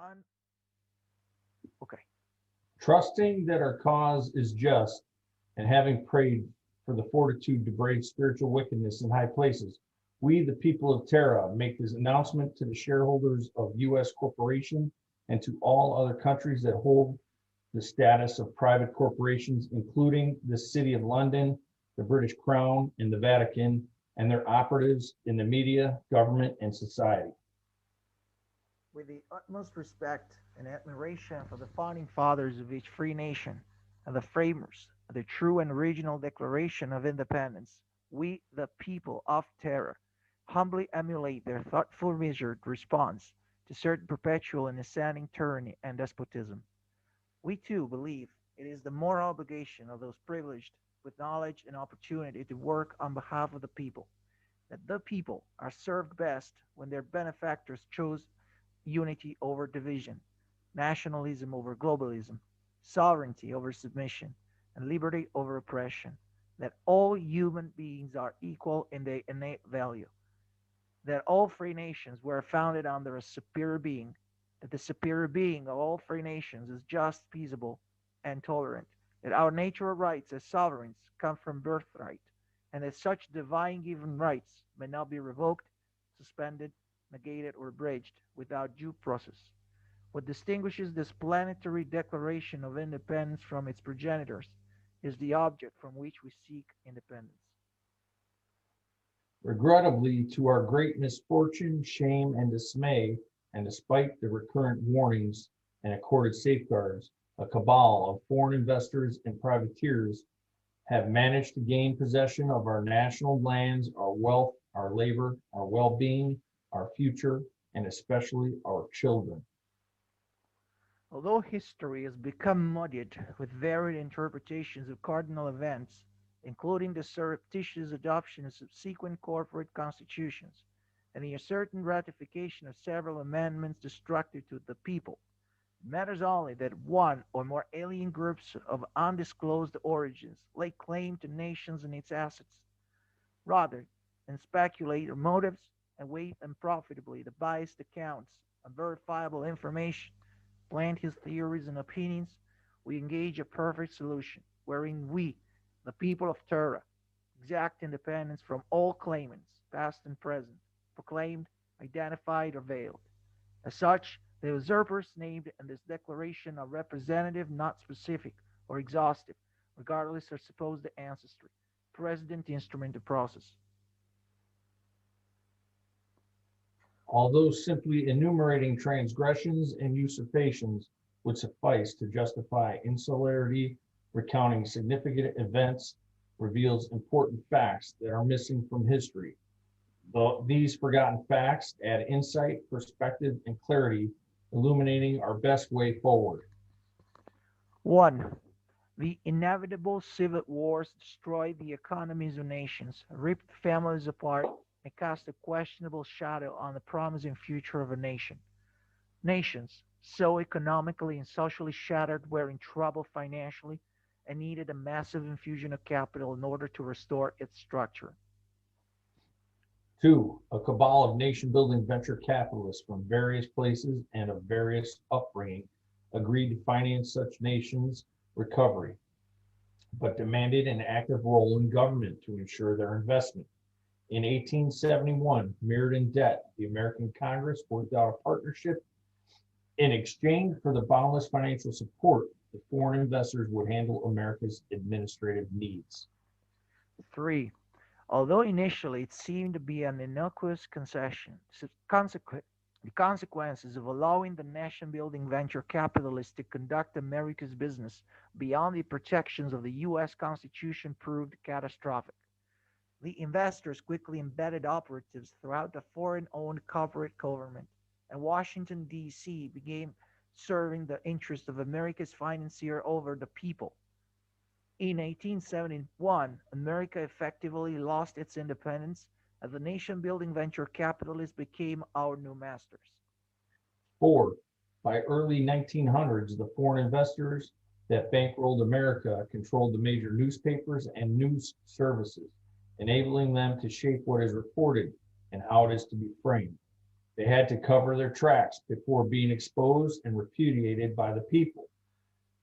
un okay. Trusting that our cause is just, and having prayed for the fortitude to brave spiritual wickedness in high places, we, the people of Terra, make this announcement to the shareholders of U.S. corporation and to all other countries that hold the status of private corporations, including the City of London, the British Crown, and the Vatican, and their operatives in the media, government, and society. With the utmost respect and admiration for the founding fathers of each free nation and the framers of the true and original Declaration of Independence, we, the people of Terra, humbly emulate their thoughtful, measured response to certain perpetual and ascending tyranny and despotism. We too believe it is the moral obligation of those privileged with knowledge and opportunity to work on behalf of the people, that the people are served best when their benefactors chose unity over division, nationalism over globalism, sovereignty over submission, and liberty over oppression, that all human beings are equal in their innate value, that all free nations were founded under a superior being, that the superior being of all free nations is just, peaceable, and tolerant, that our natural rights as sovereigns come from birthright, and that such divine given rights may not be revoked, suspended, negated, or abridged without due process. What distinguishes this planetary Declaration of Independence from its progenitors is the object from which we seek independence. Regrettably, to our great misfortune, shame, and dismay, and despite the recurrent warnings and accorded safeguards, a cabal of foreign investors and privateers have managed to gain possession of our national lands, our wealth, our labor, our well-being, our future, and especially our children. Although history has become muddied with varied interpretations of cardinal events, including the surreptitious adoption of subsequent corporate constitutions and the certain ratification of several amendments destructive to the people, it matters only that one or more alien groups of undisclosed origins lay claim to nations and its assets, rather than speculate on motives and weigh unprofitably the biased accounts, unverifiable information, plant his theories and opinions. We engage a perfect solution wherein we, the people of Terra, exact independence from all claimants, past and present, proclaimed, identified, or veiled. As such, the usurpers named in this declaration are representative, not specific or exhaustive, regardless of supposed ancestry, present instrument of process. Although simply enumerating transgressions and usurpations would suffice to justify insularity, recounting significant events reveals important facts that are missing from history. These forgotten facts add insight, perspective, and clarity, illuminating our best way forward. 1. The inevitable civil wars destroyed the economies of nations, ripped families apart, and cast a questionable shadow on the promising future of a nation. Nations, so economically and socially shattered, were in trouble financially and needed a massive infusion of capital in order to restore its structure. 2. A cabal of nation-building venture capitalists from various places and of various upbringing agreed to finance such nations' recovery, but demanded an active role in government to ensure their investment. In 1871, mirrored in debt, the American Congress worked out a partnership. In exchange for the boundless financial support, the foreign investors would handle America's administrative needs. 3. Although initially it seemed to be an innocuous concession, the consequences of allowing the nation building venture capitalists to conduct America's business beyond the protections of the U.S. Constitution proved catastrophic. The investors quickly embedded operatives throughout the foreign owned corporate government, and Washington, D.C. began serving the interests of America's financier over the people. In 1871, America effectively lost its independence, and the nation building venture capitalists became our new masters. 4. By early 1900s, the foreign investors that bankrolled America controlled the major newspapers and news services, enabling them to shape what is reported and how it is to be framed. They had to cover their tracks before being exposed and repudiated by the people.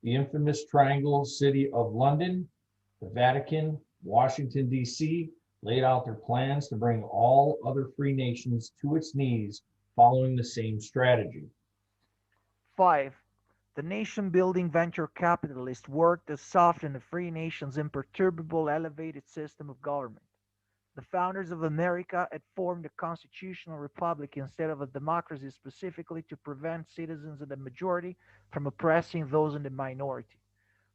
The infamous triangle city of London, the Vatican, Washington, D.C., laid out their plans to bring all other free nations to its knees following the same strategy. 5. The nation-building venture capitalists worked to soften the free nation's imperturbable elevated system of government. The founders of America had formed a constitutional republic instead of a democracy specifically to prevent citizens of the majority from oppressing those in the minority.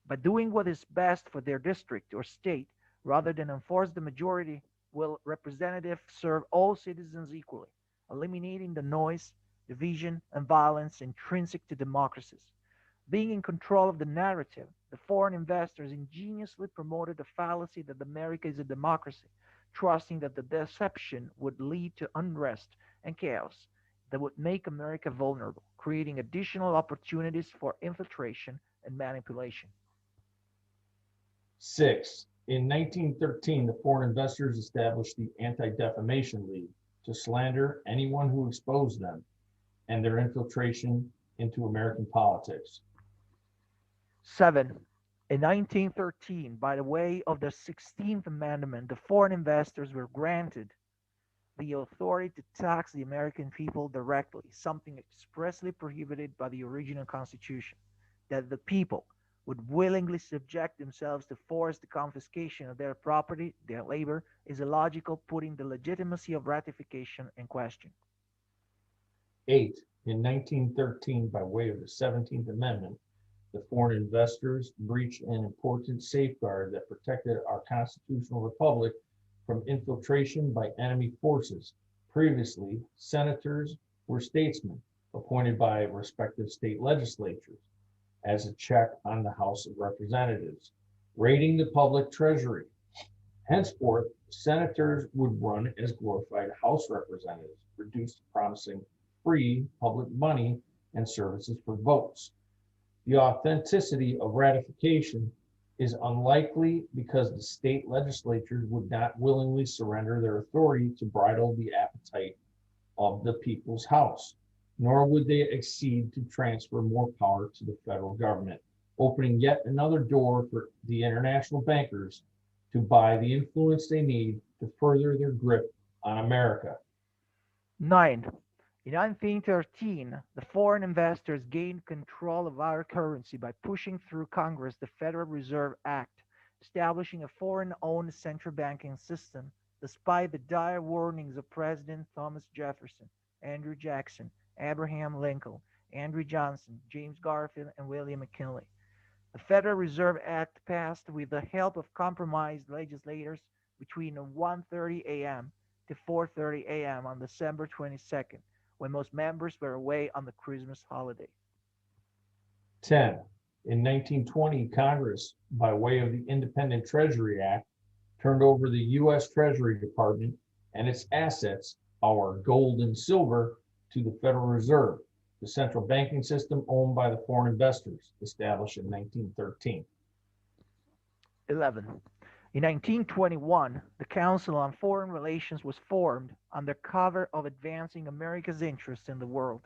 By doing what is best for their district or state, rather than enforce the majority, will representatives serve all citizens equally, eliminating the noise, division, and violence intrinsic to democracies. Being in control of the narrative, the foreign investors ingeniously promoted the fallacy that America is a democracy, trusting that the deception would lead to unrest and chaos that would make America vulnerable, creating additional opportunities for infiltration and manipulation. 6. In 1913, the foreign investors established the Anti-Defamation League to slander anyone who exposed them and their infiltration into American politics. 7. In 1913, by the way of the 16th Amendment, the foreign investors were granted the authority to tax the American people directly, something expressly prohibited by the original Constitution. That the people would willingly subject themselves to forced confiscation of their property, their labor, is illogical, putting the legitimacy of ratification in question. 8. In 1913, by way of the 17th Amendment, the foreign investors breached an important safeguard that protected our constitutional republic from infiltration by enemy forces. Previously, senators were statesmen appointed by respective state legislatures as a check on the House of Representatives, raiding the public treasury. Henceforth, senators would run as glorified House representatives, reduced to promising free public money and services for votes. The authenticity of ratification is unlikely because the state legislatures would not willingly surrender their authority to bridle the appetite of the people's house, nor would they accede to transfer more power to the federal government, opening yet another door for the international bankers to buy the influence they need to further their grip on America. 9. In 1913, the foreign investors gained control of our currency by pushing through Congress the Federal Reserve Act, establishing a foreign-owned central banking system, despite the dire warnings of President Thomas Jefferson, Andrew Jackson, Abraham Lincoln, Andrew Johnson, James Garfield, and William McKinley. The Federal Reserve Act passed with the help of compromised legislators between 1:30 a.m. to 4:30 a.m. on December 22nd, when most members were away on the Christmas holiday. 10. In 1920, Congress, by way of the Independent Treasury Act, turned over the U.S. Treasury Department and its assets, our gold and silver, to the Federal Reserve, the central banking system owned by the foreign investors, established in 1913. 11. In 1921, the Council on Foreign Relations was formed under cover of advancing America's interests in the world.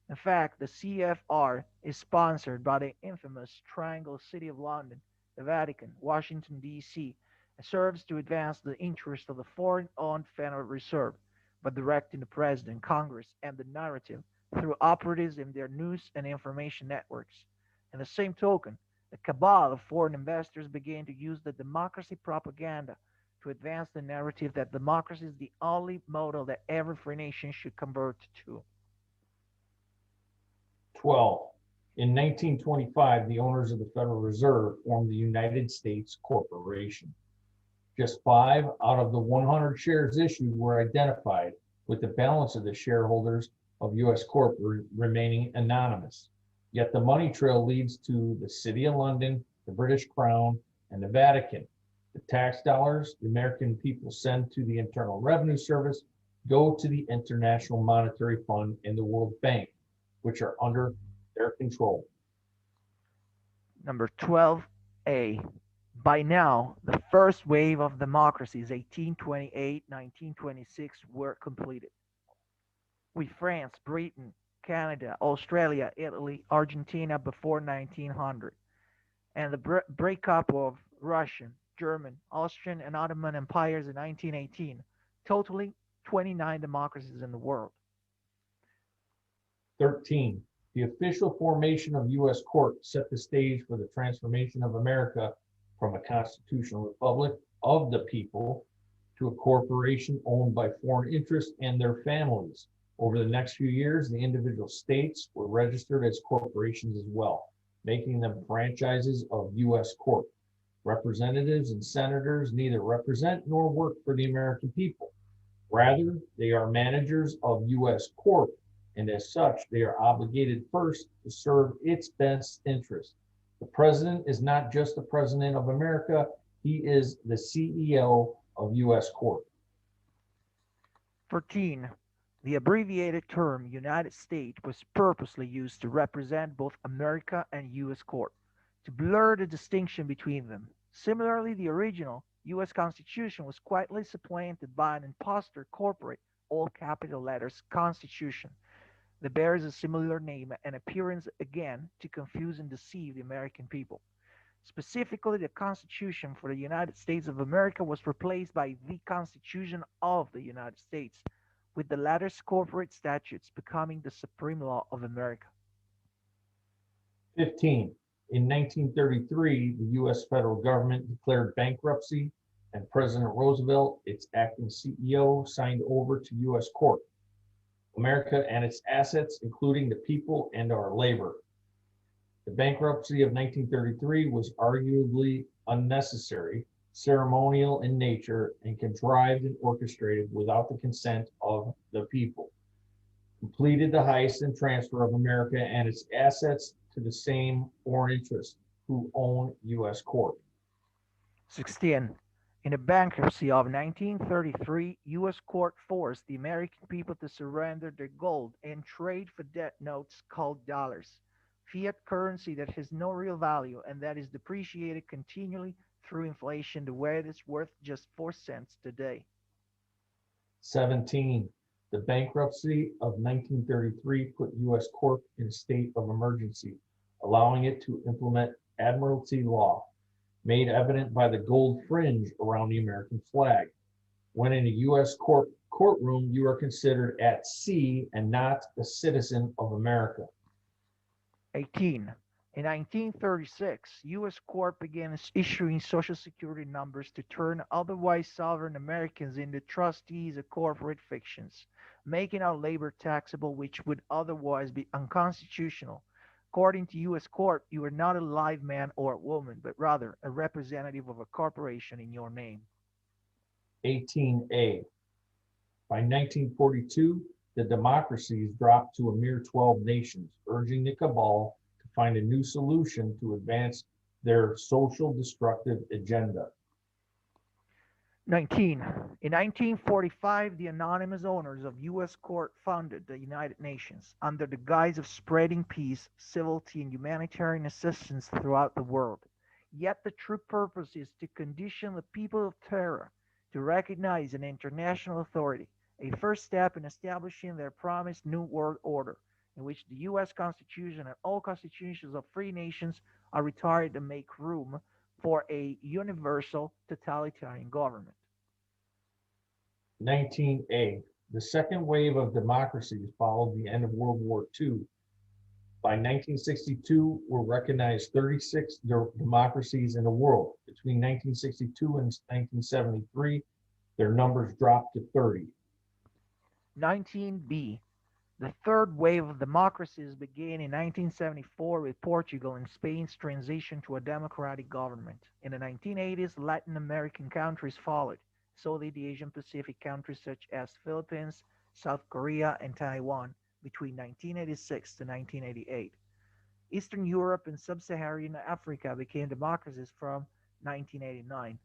In fact, the CFR is sponsored by the infamous Triangle City of London, the Vatican, Washington, D.C., and serves to advance the interests of the foreign-owned Federal Reserve by directing the President, Congress, and the narrative through operatives in their news and information networks. In the same token, the cabal of foreign investors began to use the democracy propaganda to advance the narrative that democracy is the only model that every free nation should convert to. 12. In 1925, the owners of the Federal Reserve formed the United States Corporation. Just 5 out of the 100 shares issued were identified, with the balance of the shareholders of U.S. Corp remaining anonymous. Yet the money trail leads to the City of London, the British Crown, and the Vatican. The tax dollars the American people send to the Internal Revenue Service go to the International Monetary Fund and the World Bank, which are under their control. Number 12A. By now, the first wave of democracies, 1828-1926, were completed. with France, Britain, Canada, Australia, Italy, Argentina before 1900, and the breakup of Russian, German, Austrian, and Ottoman empires in 1918, totaling 29 democracies in the world. 13. The official formation of U.S. court set the stage for the transformation of America from a constitutional republic of the people to a corporation owned by foreign interests and their families. Over the next few years, the individual states were registered as corporations as well, making them franchises of U.S. court. Representatives and senators neither represent nor work for the American people. Rather, they are managers of U.S. court, and as such, they are obligated first to serve its best interest. The president is not just the president of America, he is the CEO of U.S. court. 14. The abbreviated term United States was purposely used to represent both America and U.S. court, to blur the distinction between them. Similarly, the original U.S. Constitution was quietly supplanted by an impostor corporate, all capital letters, Constitution, that bears a similar name and appearance again to confuse and deceive the American people. Specifically, the Constitution for the United States of America was replaced by the Constitution of the United States, with the latter's corporate statutes becoming the supreme law of America. 15. In 1933, the U.S. federal government declared bankruptcy, and President Roosevelt, its acting CEO, signed over to U.S. court. America and its assets, including the people and our labor. The bankruptcy of 1933 was arguably unnecessary, ceremonial in nature, and contrived and orchestrated without the consent of the people. Completed the heist and transfer of America and its assets to the same foreign interests who own U.S. court. 16. In the bankruptcy of 1933, U.S. court forced the American people to surrender their gold and trade for debt notes called dollars, fiat currency that has no real value and that is depreciated continually through inflation the way it is worth just 4 cents today. 17. The bankruptcy of 1933 put U.S. court in a state of emergency, allowing it to implement admiralty law, made evident by the gold fringe around the American flag. When in a U.S. courtroom, you are considered at sea and not a citizen of America. 18. In 1936, U.S. court began issuing Social Security numbers to turn otherwise sovereign Americans into trustees of corporate fictions, making out labor taxable, which would otherwise be unconstitutional. According to U.S. court, you are not a live man or woman, but rather a representative of a corporation in your name. 18A. By 1942, the democracies dropped to a mere 12 nations, urging the cabal to find a new solution to advance their social destructive agenda. 19. In 1945, the anonymous owners of U.S. court founded the United Nations under the guise of spreading peace, civility, and humanitarian assistance throughout the world. Yet the true purpose is to condition the people of Terra to recognize an international authority, a first step in establishing their promised New World Order, in which the U.S. Constitution and all constitutions of free nations are retired to make room for a universal totalitarian government. 19A. The second wave of democracies followed the end of World War II. By 1962, were recognized 36 democracies in the world. Between 1962 and 1973, their numbers dropped to 30. 19B. The third wave of democracies began in 1974 with Portugal and Spain's transition to a democratic government. In the 1980s, Latin American countries followed. So did the Asian Pacific countries such as Philippines, South Korea, and Taiwan between 1986 to 1988. Eastern Europe and Sub-Saharan Africa became democracies from 1989.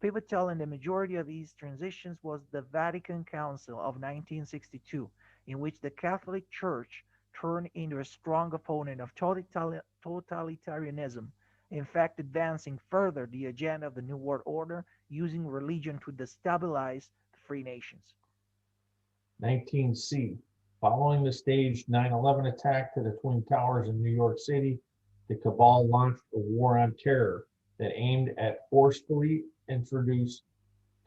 Pivotal in the majority of these transitions was the Vatican Council of 1962, in which the Catholic Church turned into a strong opponent of totalitarianism, in fact advancing further the agenda of the New World Order, using religion to destabilize the free nations. 19C. Following the staged 9/11 attack to the Twin Towers in New York City, the cabal launched a war on terror that aimed at forcefully introduce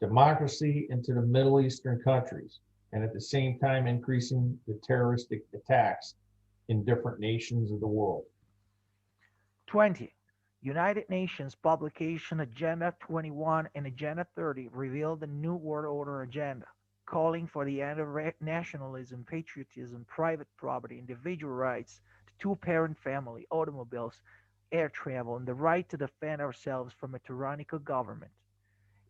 democracy into the Middle Eastern countries, and at the same time increasing the terroristic attacks in different nations of the world. 20. United Nations publication Agenda 21 and Agenda 30 revealed the New World Order agenda, calling for the end of nationalism, patriotism, private property, individual rights, the two-parent family, automobiles, air travel, and the right to defend ourselves from a tyrannical government.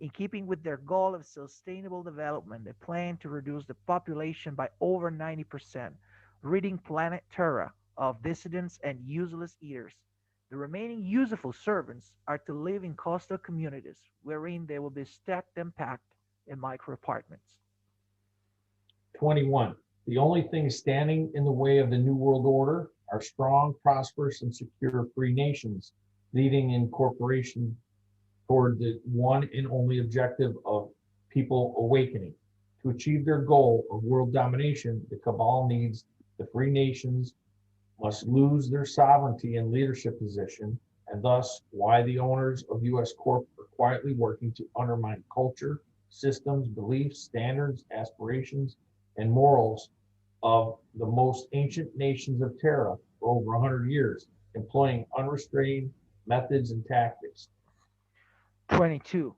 In keeping with their goal of sustainable development, they plan to reduce the population by over 90%, ridding planet Terra of dissidents and useless eaters. The remaining useful servants are to live in coastal communities wherein they will be stacked and packed in micro apartments. 21. The only things standing in the way of the New World Order are strong, prosperous, and secure free nations, leading in cooperation toward the one and only objective of people awakening. To achieve their goal of world domination, the cabal needs the free nations must lose their sovereignty and leadership position, and thus why the owners of U.S. Corp are quietly working to undermine culture, systems, beliefs, standards, aspirations, and morals of the most ancient nations of Terra for over 100 years, employing unrestrained methods and tactics. 22.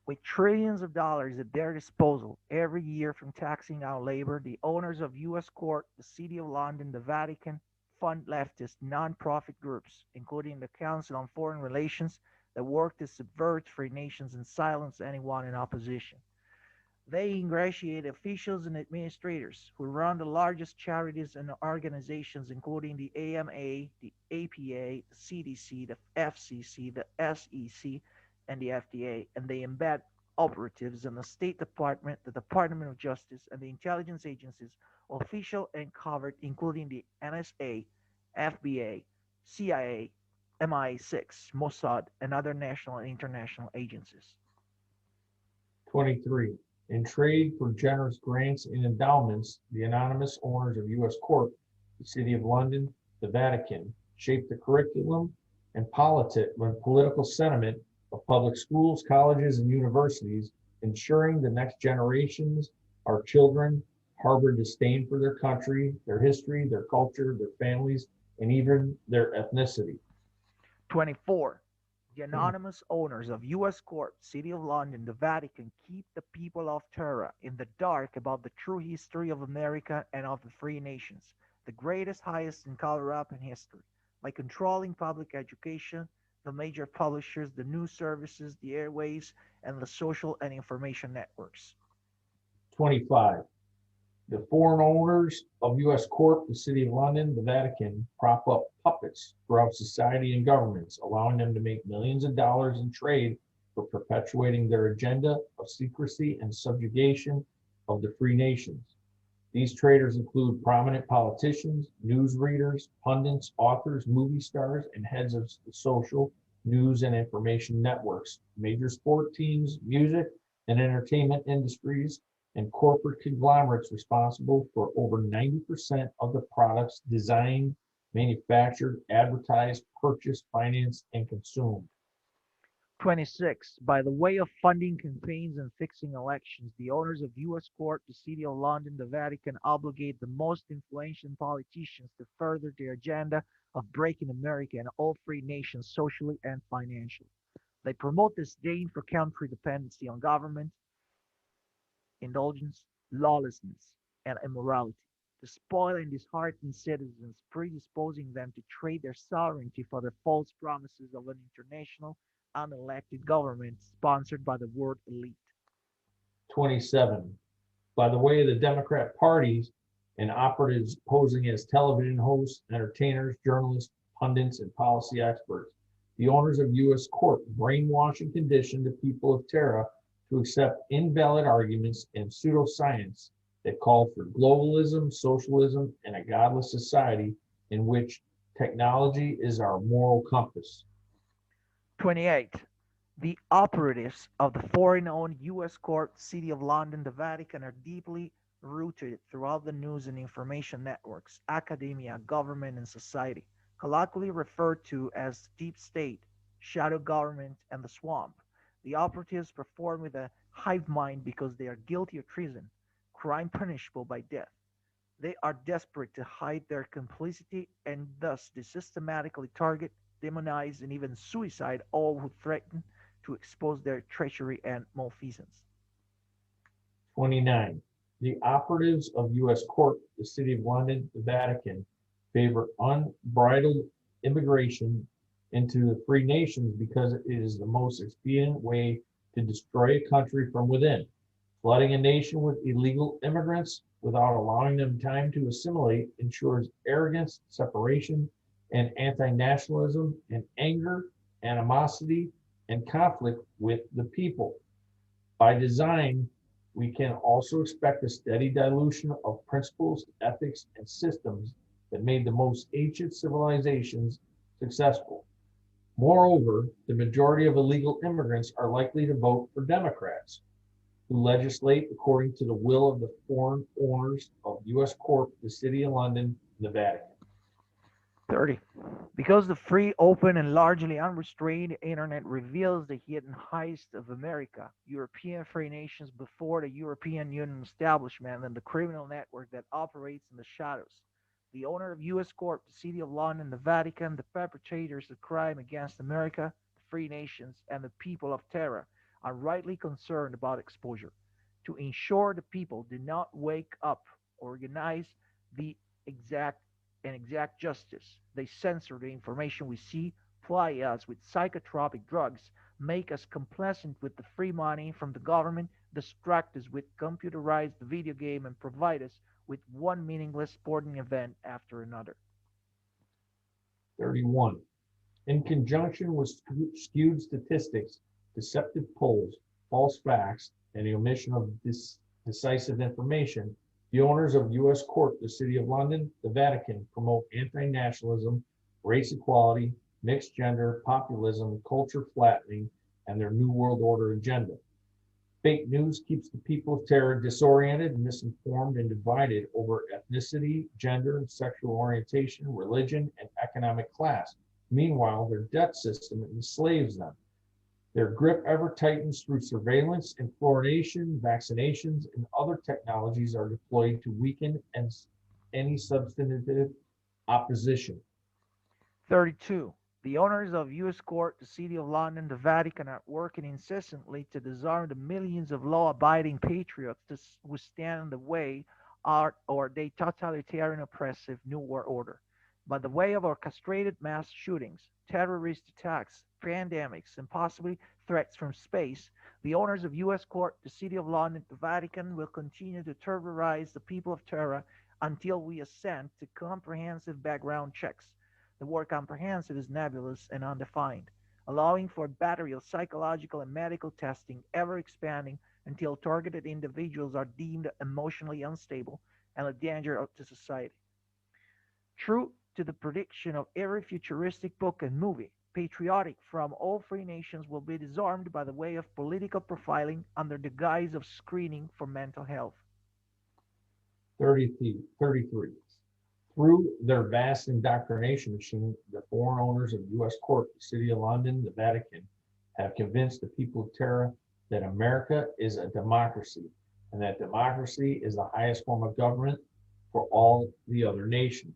With trillions of dollars at their disposal every year from taxing our labor, the owners of U.S. Court, the City of London, the Vatican, fund leftist non-profit groups, including the Council on Foreign Relations, that work to subvert free nations and silence anyone in opposition. They ingratiate officials and administrators who run the largest charities and organizations, including the AMA, the APA, the CDC, the FCC, the SEC, and the FDA, and they embed operatives in the State Department, the Department of Justice, and the intelligence agencies, official and covert, including the NSA, FBI, CIA, MI6, Mossad, and other national and international agencies. 23. In trade for generous grants and endowments, the anonymous owners of U.S. Corp, the City of London, the Vatican, shape the curriculum and political sentiment of public schools, colleges, and universities, ensuring the next generations, our children, harbor disdain for their country, their history, their culture, their families, and even their ethnicity. 24. The anonymous owners of U.S. Corp, City of London, the Vatican keep the people of Terra in the dark about the true history of America and of the free nations, the greatest, highest in Colorado history, by controlling public education, the major publishers, the news services, the airways, and the social and information networks. 25. The foreign owners of U.S. Corp, the City of London, the Vatican, prop up puppets throughout society and governments, allowing them to make millions of dollars in trade for perpetuating their agenda of secrecy and subjugation of the free nations. These traders include prominent politicians, newsreaders, pundits, authors, movie stars, and heads of social, news, and information networks, major sport teams, music and entertainment industries, and corporate conglomerates responsible for over 90% of the products designed, manufactured, advertised, purchased, financed, and consumed. 26. By the way of funding campaigns and fixing elections, the owners of U.S. Court, the City of London, the Vatican obligate the most influential politicians to further their agenda of breaking America and all free nations socially and financially. They promote disdain for country dependency on government, indulgence, lawlessness, and immorality, to spoil and dishearten citizens, predisposing them to trade their sovereignty for the false promises of an international, unelected government sponsored by the world elite. 27. By the way of the Democrat parties and operatives posing as television hosts, entertainers, journalists, pundits, and policy experts, the owners of U.S. Corp brainwash and condition the people of Terra to accept invalid arguments and pseudoscience that call for globalism, socialism, and a godless society in which technology is our moral compass. 28. The operatives of the foreign owned U.S. Court, City of London, the Vatican are deeply rooted throughout the news and information networks, academia, government, and society, colloquially referred to as deep state, shadow government, and the swamp. The operatives perform with a hive mind because they are guilty of treason, crime punishable by death. They are desperate to hide their complicity, and thus they systematically target, demonize, and even suicide all who threaten to expose their treachery and malfeasance. 29. The operatives of U.S. court, the City of London, the Vatican, favor unbridled immigration into the free nations because it is the most expedient way to destroy a country from within. Flooding a nation with illegal immigrants without allowing them time to assimilate ensures arrogance, separation, and anti-nationalism, and anger, animosity, and conflict with the people. By design, we can also expect a steady dilution of principles, ethics, and systems that made the most ancient civilizations successful. Moreover, the majority of illegal immigrants are likely to vote for Democrats, who legislate according to the will of the foreign owners of U.S. Corp, the City of London, and the Vatican. 30. Because the free, open, and largely unrestrained internet reveals the hidden heist of America, European free nations before the European Union establishment, and the criminal network that operates in the shadows. The owner of U.S. Corp, the City of London, the Vatican, the perpetrators of crime against America, the free nations, and the people of Terra are rightly concerned about exposure. To ensure the people do not wake up, organize the exact exact justice. They censor the information we see, ply us with psychotropic drugs, make us complacent with the free money from the government, distract us with computerized video game, and provide us with one meaningless sporting event after another. 31. In conjunction with skewed statistics, deceptive polls, false facts, and the omission of decisive information, the owners of U.S. Court, the City of London, the Vatican promote anti-nationalism, race equality, mixed gender, populism, culture flattening, and their New World Order agenda. Fake news keeps the people of terror disoriented, misinformed, and divided over ethnicity, gender, sexual orientation, religion, and economic class. Meanwhile, their debt system enslaves them. Their grip ever tightens through surveillance and fluoridation, vaccinations, and other technologies are deployed to weaken any substantive opposition. 32. The owners of U.S. Court, the City of London, the Vatican are working incessantly to disarm the millions of law abiding patriots who stand in the way or the totalitarian oppressive New World Order. By the way of orchestrated mass shootings, terrorist attacks, pandemics, and possibly threats from space, the owners of U.S. Court, the City of London, the Vatican will continue to terrorize the people of Terra until we assent to comprehensive background checks. The word comprehensive is nebulous and undefined, allowing for a battery of psychological and medical testing ever expanding until targeted individuals are deemed emotionally unstable and a danger to society. True to the prediction of every futuristic book and movie, patriotic from all free nations will be disarmed by the way of political profiling under the guise of screening for mental health. 33. Through their vast indoctrination machine, the foreign owners of U.S. Court, the City of London, the Vatican, have convinced the people of Terra that America is a democracy and that democracy is the highest form of government for all the other nations.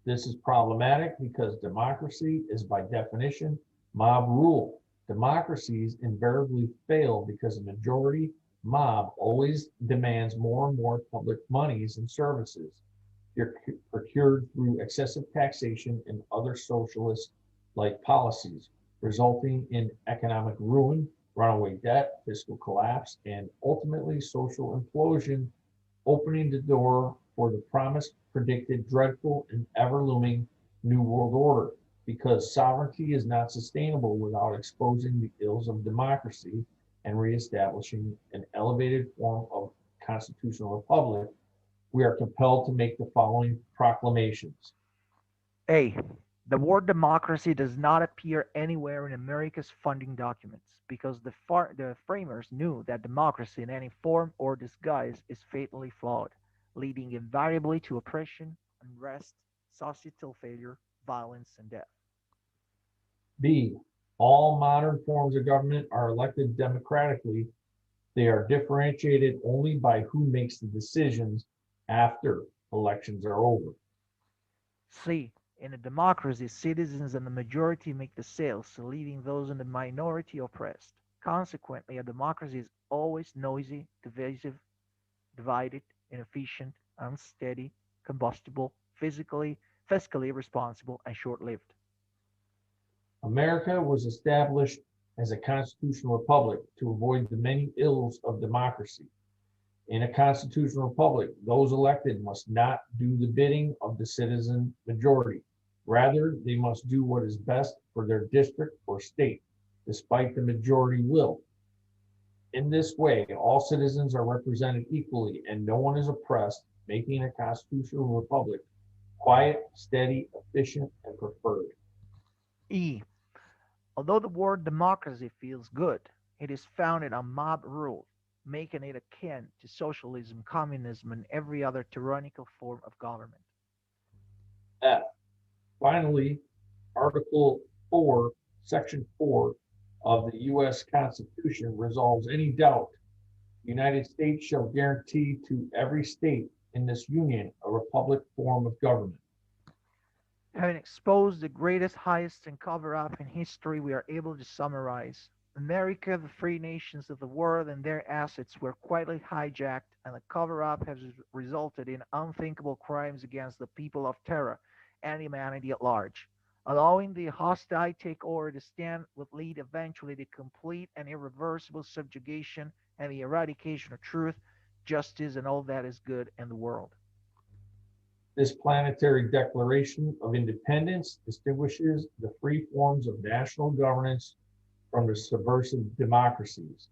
This is problematic because democracy is by definition mob rule. Democracies invariably fail because the majority mob always demands more and more public monies and services procured through excessive taxation and other socialist-like policies, resulting in economic ruin, runaway debt, fiscal collapse, and ultimately social implosion, opening the door for the promised, predicted, dreadful, and ever-looming New World Order, because sovereignty is not sustainable without exposing the ills of democracy and reestablishing an elevated form of constitutional republic. We are compelled to make the following proclamations. A. The word democracy does not appear anywhere in America's founding documents because the framers knew that democracy in any form or disguise is fatally flawed, leading invariably to oppression, unrest, societal failure, violence, and death. B, all modern forms of government are elected democratically. They are differentiated only by who makes the decisions after elections are over. C. In a democracy, citizens and the majority make the sales, leaving those in the minority oppressed. Consequently, a democracy is always noisy, divisive, divided, inefficient, unsteady, combustible, fiscally irresponsible, and short-lived. America was established as a constitutional republic to avoid the many ills of democracy. In a constitutional republic, those elected must not do the bidding of the citizen majority. Rather, they must do what is best for their district or state, despite the majority will. In this way, all citizens are represented equally and no one is oppressed, making a constitutional republic quiet, steady, efficient, and preferred. E. Although the word democracy feels good, it is founded on mob rule, making it akin to socialism, communism, and every other tyrannical form of government. F. Finally, Article 4, Section 4 of the U.S. Constitution resolves any doubt. The United States shall guarantee to every state in this union a republic form of government. Having exposed the greatest, highest, and cover up in history, we are able to summarize. America, the free nations of the world, and their assets were quietly hijacked, and the cover up has resulted in unthinkable crimes against the people of Terra and humanity at large. Allowing the hostile takeover to stand would lead eventually to complete and irreversible subjugation and the eradication of truth, justice, and all that is good in the world. This planetary declaration of independence distinguishes the free forms of national governance from the subversive democracies.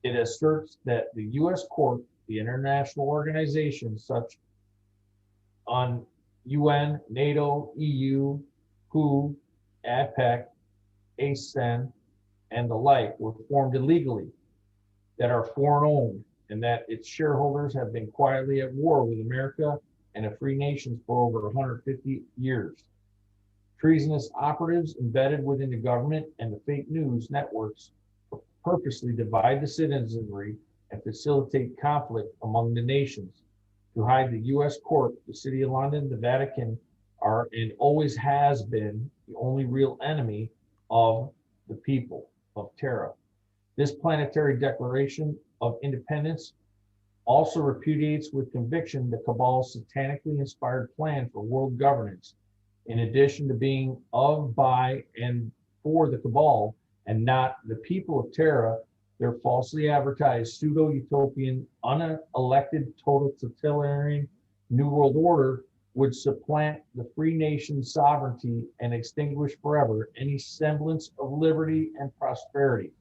It asserts that the U.S. court, the international organizations such on UN, NATO, EU, WHO, APEC, ASEAN, and the like were formed illegally, that are foreign owned, and that its shareholders have been quietly at war with America and the free nations for over 150 years. Treasonous operatives embedded within the government and the fake news networks purposely divide the citizenry and facilitate conflict among the nations. To hide the U.S. court, the City of London, the Vatican are and always has been the only real enemy of the people of Terra. This planetary declaration of independence also repudiates with conviction the cabal's satanically inspired plan for world governance, in addition to being of, by, and for the cabal and not the people of Terra. Their falsely advertised pseudo-utopian, unelected totalitarian New World Order would supplant the free nation's sovereignty and extinguish forever any semblance of liberty and prosperity.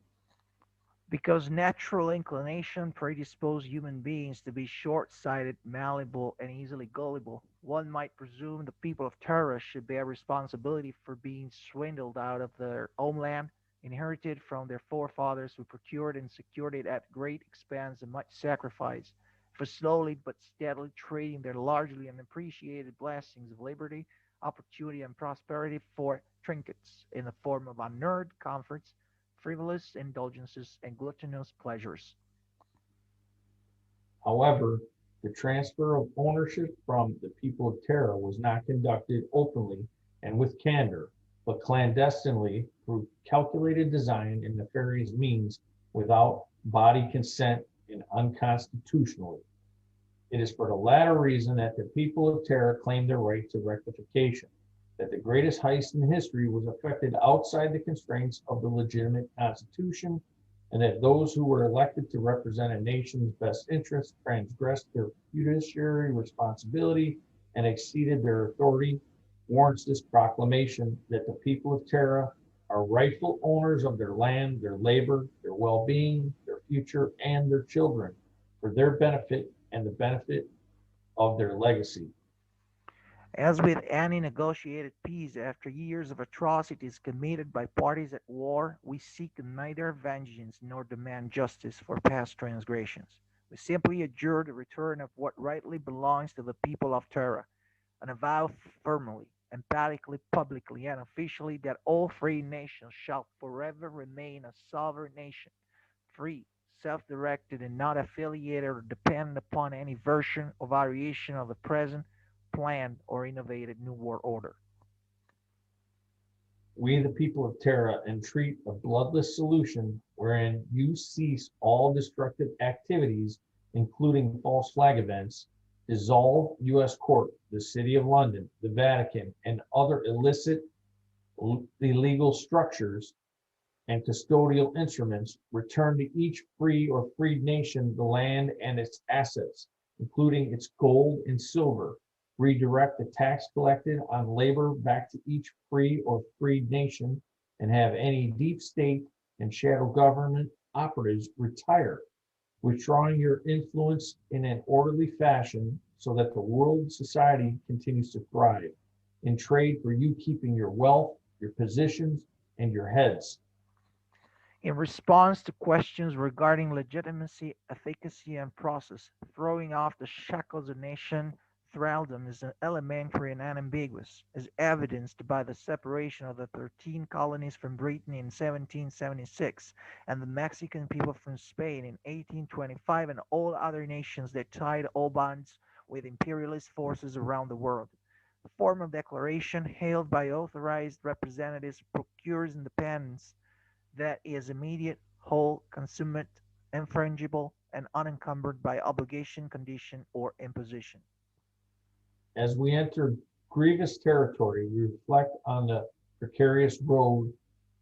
Because natural inclination predisposes human beings to be short-sighted, malleable, and easily gullible, one might presume the people of Terra should bear responsibility for being swindled out of their homeland, inherited from their forefathers who procured and secured it at great expense and much sacrifice, for slowly but steadily trading their largely unappreciated blessings of liberty, opportunity, and prosperity for trinkets in the form of unearned comforts, frivolous indulgences, and gluttonous pleasures. However, the transfer of ownership from the people of Terra was not conducted openly and with candor, but clandestinely through calculated design and nefarious means without body consent and unconstitutionally. It is for the latter reason that the people of Terra claim their right to rectification, that the greatest heist in history was effected outside the constraints of the legitimate constitution, and that those who were elected to represent a nation's best interests transgressed their fiduciary responsibility and exceeded their authority, warrants this proclamation that the people of Terra are rightful owners of their land, their labor, their well-being, their future, and their children, for their benefit and the benefit of their legacy. As with any negotiated peace, after years of atrocities committed by parties at war, we seek neither vengeance nor demand justice for past transgressions. We simply adjure the return of what rightly belongs to the people of Terra, and avow firmly, emphatically, publicly, and officially that all free nations shall forever remain a sovereign nation, free, self-directed, and not affiliated or dependent upon any version or variation of the present planned or innovated New World Order. We, the people of Terra, entreat a bloodless solution wherein you cease all destructive activities, including false flag events, dissolve U.S. Court, the City of London, the Vatican, and other illicit, illegal structures and custodial instruments, return to each free or freed nation the land and its assets, including its gold and silver, redirect the tax collected on labor back to each free or freed nation, and have any deep state and shadow government operatives retire, withdrawing your influence in an orderly fashion so that the world society continues to thrive, in trade for you keeping your wealth, your positions, and your heads. In response to questions regarding legitimacy, efficacy, and process, throwing off the shackles of nation thraldom is elementary and unambiguous, as evidenced by the separation of the 13 colonies from Britain in 1776 and the Mexican people from Spain in 1825 and all other nations that tied all bonds with imperialist forces around the world. The formal declaration, hailed by authorized representatives, procures independence that is immediate, whole, consummate, infrangible, and unencumbered by obligation, condition, or imposition. As we enter grievous territory, we reflect on the precarious road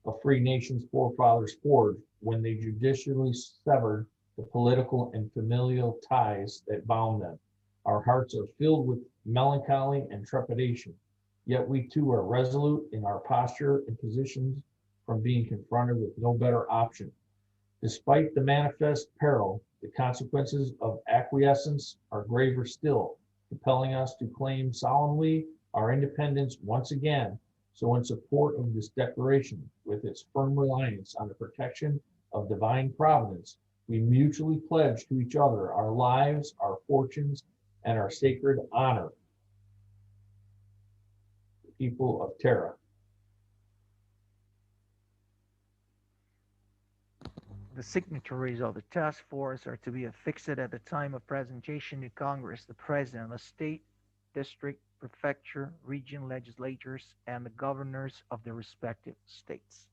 a free nation's forefathers forged when they judicially severed the political and familial ties that bound them. Our hearts are filled with melancholy and trepidation, yet we too are resolute in our posture and positions from being confronted with no better option. Despite the manifest peril, the consequences of acquiescence are graver still, compelling us to claim solemnly our independence once again. So, in support of this declaration, with its firm reliance on the protection of divine providence, we mutually pledge to each other our lives, our fortunes, and our sacred honor, the people of Terra. The signatories of the task force are to be affixed at the time of presentation to Congress, the President, the state, district, prefecture, region legislatures, and the governors of the respective states.